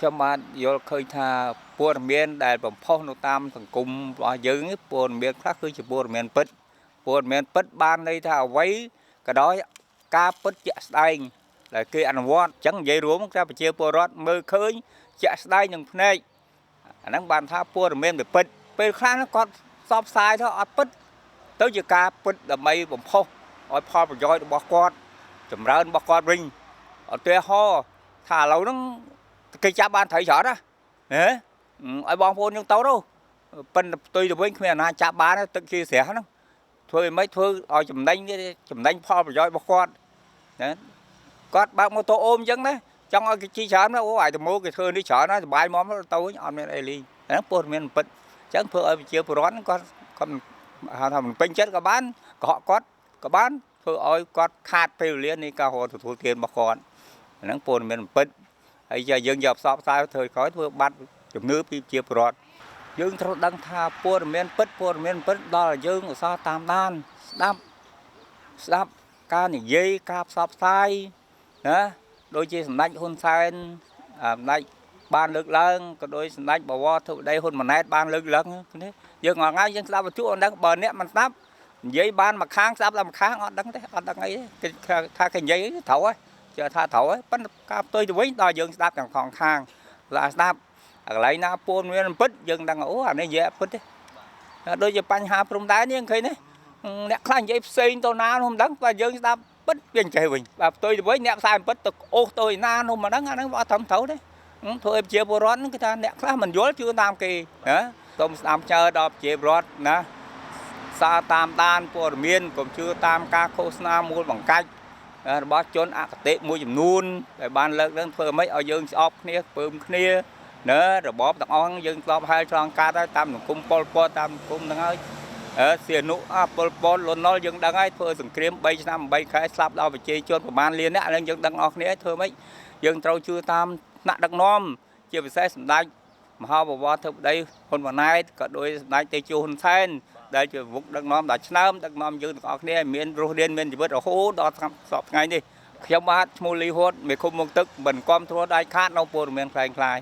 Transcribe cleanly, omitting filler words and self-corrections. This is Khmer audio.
ខ្ញុំបានយល់ឃើញថាព័ត៌មានដែលបំផុសនៅតាមសង្គមរបស់យើងព័ត៌មានខ្លះគឺជាព័ត៌មានពិតព័ត៌មានពិតបានន័យថាអ្វីក៏ដោយការពិតជាក់ស្ដែងដែលគេអនុវត្តអញ្ចឹងនិយាយរួមថាប្រជាពលរដ្ឋមើលឃើញជាក់ស្ដែងនឹងភ្នែកអាហ្នឹងបានថាព័ត៌មានពិតពេលខ្លះគាត់ផ្សព្វផ្សាយថាអត់ពិតទៅជាការពិតដើម្បីបំផុសឲ្យផលប្រយោជន៍របស់គាត់ចម្រើនរបស់គាត់វិញឧទាហរណ៍ថាឥឡូវហ្នឹងគេចាប់បានត្រីច្រើនណាឲ្យបងប្អូនយើងទៅប៉ុន្តែផ្ទុយទៅវិញគ្មានអាណាចាប់បានទឹកជាស្រះហ្នឹងធ្វើមិនធ្វើឲ្យចំណេញផលប្រយោជន៍របស់គាត់ណាគាត់បើកម៉ូតូអូមអញ្ចឹងណាចង់ឲ្យគេជីច្រើនណាអូអាយតម៉ូគេធ្វើនេះច្រើនណាសុបាយមកទៅវិញអត់មានអីលីហ្នឹងព័ត៌មានពិតអញ្ចឹងធ្វើឲ្យប្រជាពលរដ្ឋគាត់ហៅថាមិនពេញចិត្តក៏បានកុហកគាត់ក៏បានធ្វើឲ្យគាត់ខាតពេលវេលានៃការរកទទួលទានរបស់គាត់ហ្នឹងព័ត៌មានពិតហើយយើងយកផ្សព្វផ្សាយធ្វើក្រោយធ្វើបាត់ជំនឿពីប្រជាពលរដ្ឋយើងត្រូវដឹងថាព័ត៌មានពិតដល់យើងឧស្សាហ៍តាមដានស្ដាប់ការនិយាយការផ្សព្វផ្សាយណាដូចជាសម្ដេចហ៊ុនសែនសម្ដេចបានលើកឡើងក៏ដោយសម្ដេចបវរធិបតីហ៊ុនម៉ាណែតបានលើកឡើងនេះយើងងល់ងាយយើងស្ដាប់វិទ្យុអត់ដឹងបើអ្នកមិនស្ដាប់និយាយបានមួយខាងស្ដាប់តែមួយខាងអត់ដឹងទេអត់ដឹងអីទេគេថាគេនិយាយត្រូវហើយជឿថាត្រូវហើយប៉ុន្តែការផ្ទុយទៅវិញដល់យើងស្ដាប់ទាំងសងខាងស្ដាប់កន្លែងណាព័ត៌មានពិតយើងដឹងអូអានេះនិយាយពិតទេដូចជាបញ្ហាព្រំដែននេះឃើញទេអ្នកខ្លះនិយាយផ្សេងទៅណានោះមិនដឹងបើយើងស្ដាប់ពិតវាចេះវិញបើផ្ទុយទៅវិញអ្នកផ្សាយពិតទៅអូសទៅឯណានោះមិនដឹងអាហ្នឹងអត់ត្រឹមត្រូវទេធ្វើឲ្យប្រជាពលរដ្ឋហ្នឹងគឺថាអ្នកខ្លះមិនយល់ជឿតាមគេសូមស្ដាប់ចើដល់ប្រជាពលរដ្ឋណាសារតាមដានព័ត៌មានកុំជឿតាមការឃោសនាមូលបង្កាច់របស់ជនអគតិមួយចំនួនដែលបានលើកឡើងធ្វើម៉េចឲ្យយើងស្អប់គ្នាពើមគ្នាណារបបទាំងអស់យើងស្លាប់ហែលឆ្លងកាត់ហើយតាមសង្គមប៉ុលពតតាមសង្គមហ្នឹងហើយសៀនុប៉ុលពតលន់នល់យើងដឹងហើយធ្វើសង្គ្រាម3ឆ្នាំ8ខែស្លាប់ដល់ប្រជាជនប្រមាណលានអ្នកហ្នឹងយើងដឹងអស់គ្នាធ្វើម៉េចយើងត្រូវជឿតាមថ្នាក់ដឹកនាំជាពិសេសសម្ដេចមហាបវរធិបតីហ៊ុនម៉ាណែតក៏ដោយសម្ដេចតេជោហ៊ុនសែនដែលជាមុខដឹកនាំដល់ឆ្នាំដឹកនាំយើងទាំងអស់គ្នាមានរស់រានមានជីវិតរហូតដល់សពថ្ងៃនេះខ្ញុំបាទឈ្មោះលីហួតមេឃុំមុខទឹកមិនគាំទ្រដាច់ខាតនៅព័ត៌មានខ្លាំងខ្លាយ